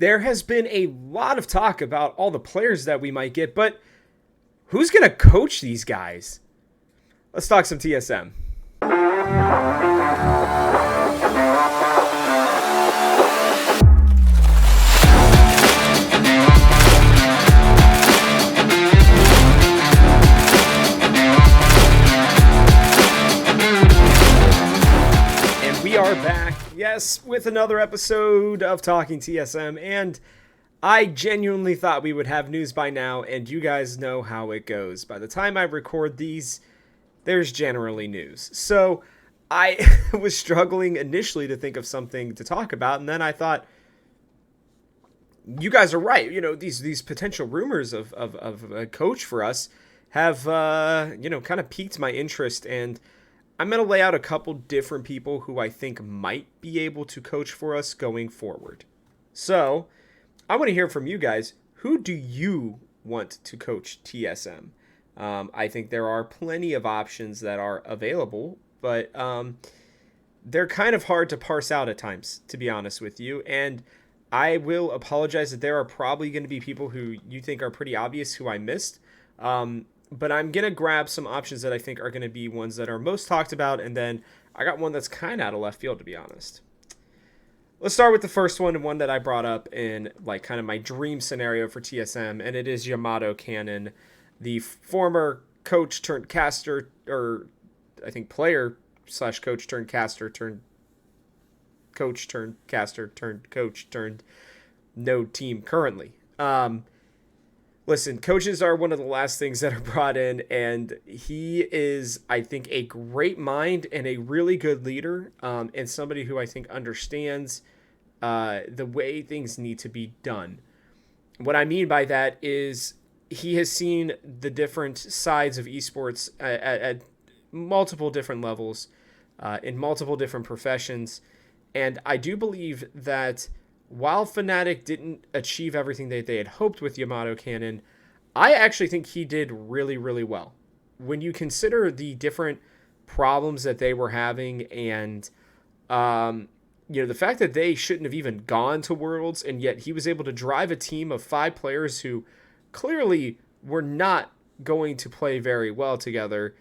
there has been a lot of talk about all the players that we might get, but who's going to coach these guys? Let's talk some TSM. We are back, yes, with another episode of Talking TSM, and I genuinely thought we would have news by now, and you guys know how it goes. By the time I record these, there's generally news. So I was struggling initially to think of something to talk about, and then I thought, you guys are right. You know, these potential rumors of a coach for us have, kind of piqued my interest, and I'm going to lay out a couple different people who I think might be able to coach for us going forward. So I want to hear from you guys. Who do you want to coach TSM? I think there are plenty of options that are available, but they're kind of hard to parse out at times, to be honest with you. And I will apologize that there are probably going to be people who you think are pretty obvious who I missed. But I'm going to grab some options that I think are going to be ones that are most talked about, and then I got one that's kind of out of left field, to be honest. Let's start with the first one that I brought up in like kind of my dream scenario for TSM, and it is Yamato Cannon, the former coach turned caster, or I think player / coach turned caster turned coach turned caster turned coach turned no team currently. Listen, coaches are one of the last things that are brought in, and he is, I think, a great mind and a really good leader, and somebody who I think understands the way things need to be done. What I mean by that is he has seen the different sides of esports at multiple different levels, in multiple different professions, and I do believe that while Fnatic didn't achieve everything that they had hoped with Yamato Cannon, I actually think he did really, really well. When you consider the different problems that they were having and, the fact that they shouldn't have even gone to Worlds, and yet he was able to drive a team of 5 players who clearly were not going to play very well together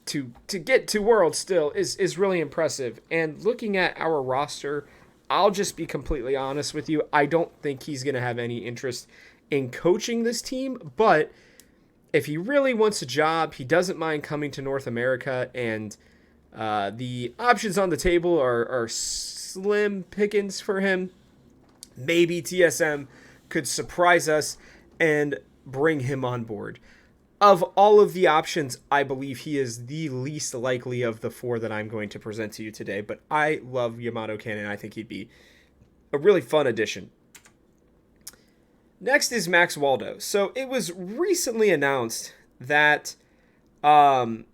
to get to Worlds still is really impressive. And looking at our roster, I'll just be completely honest with you. I don't think he's going to have any interest in coaching this team, but if he really wants a job, he doesn't mind coming to North America, and the options on the table are slim pickings for him. Maybe TSM could surprise us and bring him on board. Of all of the options, I believe he is the least likely of the 4 that I'm going to present to you today, but I love Yamato Cannon. I think he'd be a really fun addition. Next is Max Waldo. So it was recently announced that, that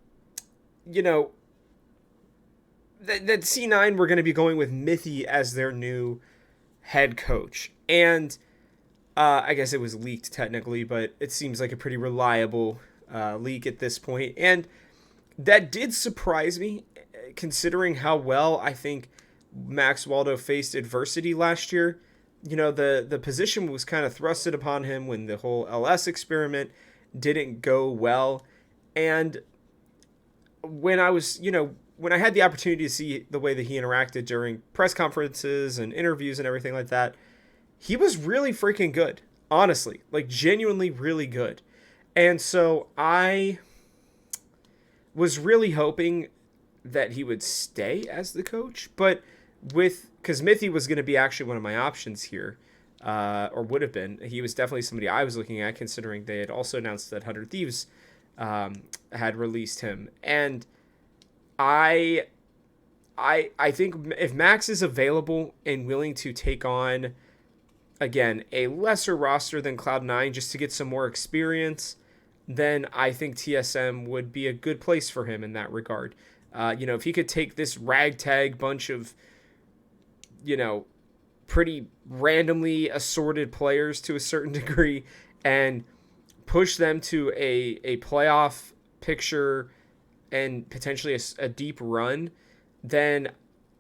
C9 were going to be going with Mithy as their new head coach. And I guess it was leaked technically, but it seems like a pretty reliable leak at this point. And that did surprise me, considering how well I think Max Waldo faced adversity last year. The position was kind of thrusted upon him when the whole LS experiment didn't go well. And when I was, when I had the opportunity to see the way that he interacted during press conferences and interviews and everything like that, he was really freaking good, honestly, like genuinely really good. And so I was really hoping that he would stay as the coach, but because Mithy was going to be actually one of my options here, or would have been. He was definitely somebody I was looking at, considering they had also announced that 100 Thieves had released him. And I think if Max is available and willing to take on, again, a lesser roster than Cloud9 just to get some more experience, then I think TSM would be a good place for him in that regard. If he could take this ragtag bunch of, pretty randomly assorted players to a certain degree and push them to a playoff picture and potentially a deep run, then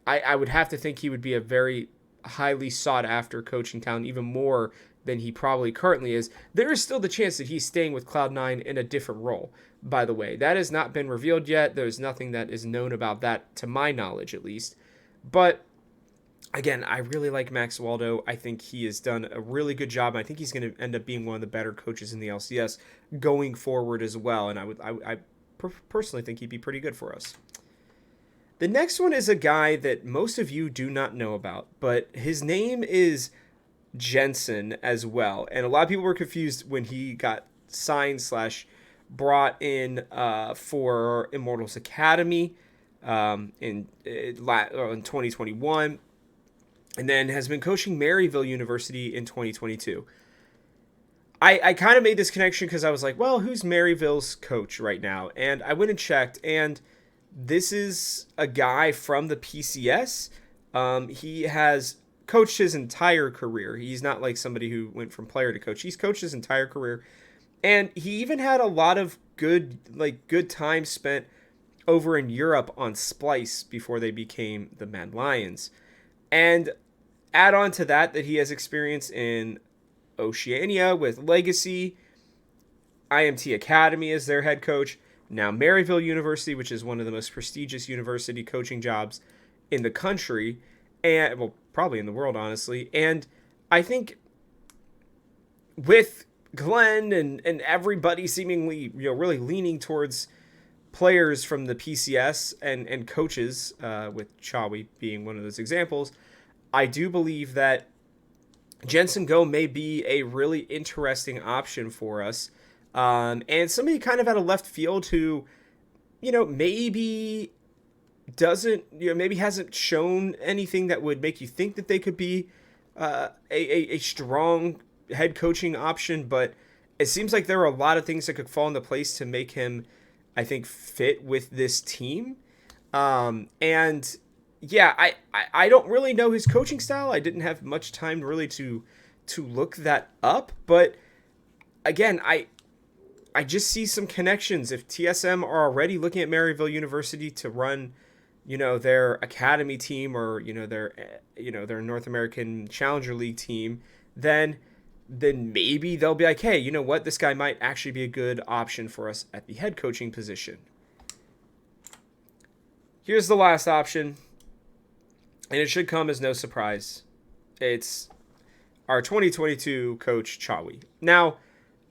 I would have to think he would be a very highly sought after coaching talent, even more than he probably currently is, there is still the chance that he's staying with Cloud9 in a different role. By the way, that has not been revealed yet. There's nothing that is known about that, to my knowledge at least. But again, I really like Max Waldo. I think he has done a really good job. I think he's going to end up being one of the better coaches in the LCS going forward as well. And I personally think he'd be pretty good for us. The next one is a guy that most of you do not know about, but his name is Jensen as well. And a lot of people were confused when he got signed / brought in for Immortals Academy in 2021, and then has been coaching Maryville University in 2022. I kind of made this connection because I was like, well, who's Maryville's coach right now? And I went and checked, and this is a guy from the PCS. He has coached his entire career. He's not like somebody who went from player to coach. He's coached his entire career. And he even had a lot of good time spent over in Europe on Splice before they became the Mad Lions. And add on to that he has experience in Oceania with Legacy, IMT Academy as their head coach, now Maryville University, which is one of the most prestigious university coaching jobs in the country, and well, probably in the world, honestly. And I think with Glenn and everybody seemingly, really leaning towards players from the PCS and coaches, with Chawe being one of those examples, I do believe that Jensen Go may be a really interesting option for us. And somebody kind of out of left field who, maybe doesn't, maybe hasn't shown anything that would make you think that they could be a strong head coaching option. But it seems like there are a lot of things that could fall into place to make him, I think, fit with this team. And yeah, I don't really know his coaching style. I didn't have much time really to look that up. But again, I just see some connections. If TSM are already looking at Maryville University to run, their academy team or, their North American Challenger League team, then maybe they'll be like, hey, you know what? This guy might actually be a good option for us at the head coaching position. Here's the last option, and it should come as no surprise. It's our 2022 coach, Chawe. Now,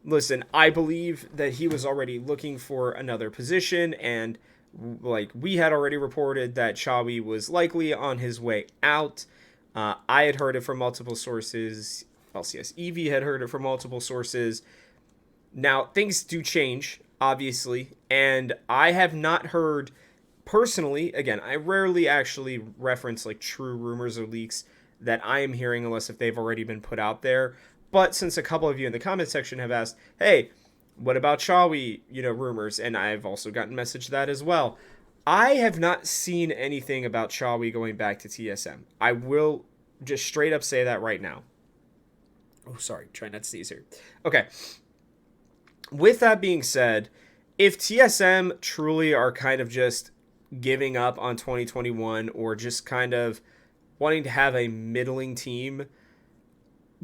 listen, I believe that he was already looking for another position, and we had already reported that Chawe was likely on his way out. I had heard it from multiple sources. LCS EV had heard it from multiple sources. Now, things do change, obviously, and I have not heard personally. Again, I rarely actually reference true rumors or leaks that I am hearing unless if they've already been put out there. But since a couple of you in the comment section have asked, hey, what about Chawe, rumors? And I've also gotten message that as well. I have not seen anything about Chawe going back to TSM. I will just straight up say that right now. Oh, sorry. Try not to sneeze here. Okay. With that being said, if TSM truly are kind of just giving up on 2021 or just kind of wanting to have a middling team,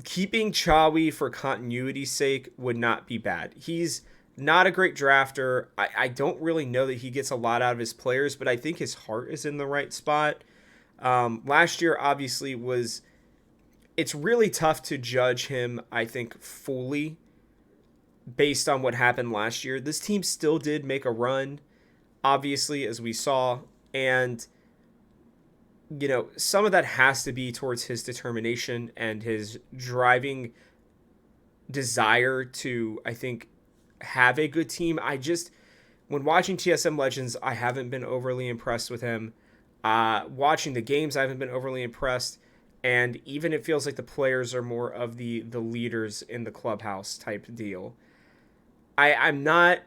keeping Chawe for continuity's sake would not be bad. He's not a great drafter. I don't really know that he gets a lot out of his players, but I think his heart is in the right spot. Last year, obviously, it's really tough to judge him, I think, fully based on what happened last year. This team still did make a run, obviously, as we saw, and some of that has to be towards his determination and his driving desire to, I think, have a good team. When watching TSM Legends, I haven't been overly impressed with him. Watching the games, I haven't been overly impressed. And even it feels like the players are more of the leaders in the clubhouse type deal. I'm not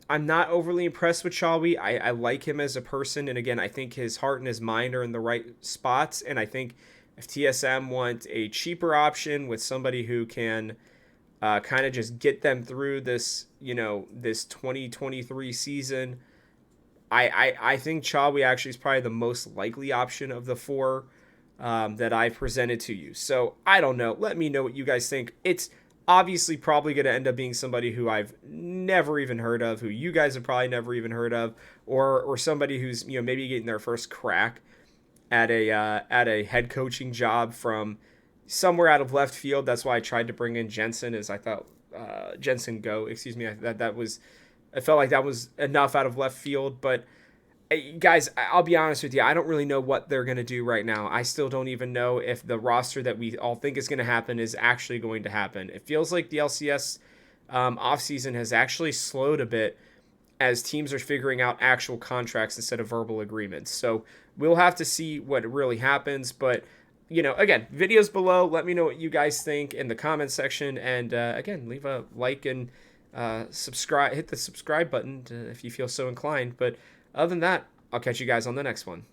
overly impressed with Chawe. I like him as a person, and again, I think his heart and his mind are in the right spots, and I think if TSM want a cheaper option with somebody who can kind of just get them through this, this 2023 season, I think Chawe actually is probably the most likely option of the four. that I presented to you. So I don't know. Let me know what you guys think. It's obviously probably going to end up being somebody who I've never even heard of, who you guys have probably never even heard of, or somebody who's maybe getting their first crack at a head coaching job from somewhere out of left field. That's why I tried to bring in Jensen, as I thought Jensen go. Excuse me. I felt like that was enough out of left field, but guys, I'll be honest with you. I don't really know what they're going to do right now. I still don't even know if the roster that we all think is going to happen is actually going to happen. It feels like the LCS offseason has actually slowed a bit as teams are figuring out actual contracts instead of verbal agreements. So we'll have to see what really happens. But, again, videos below. Let me know what you guys think in the comments section. And, again, leave a like and subscribe. Hit the subscribe button if you feel so inclined. But other than that, I'll catch you guys on the next one.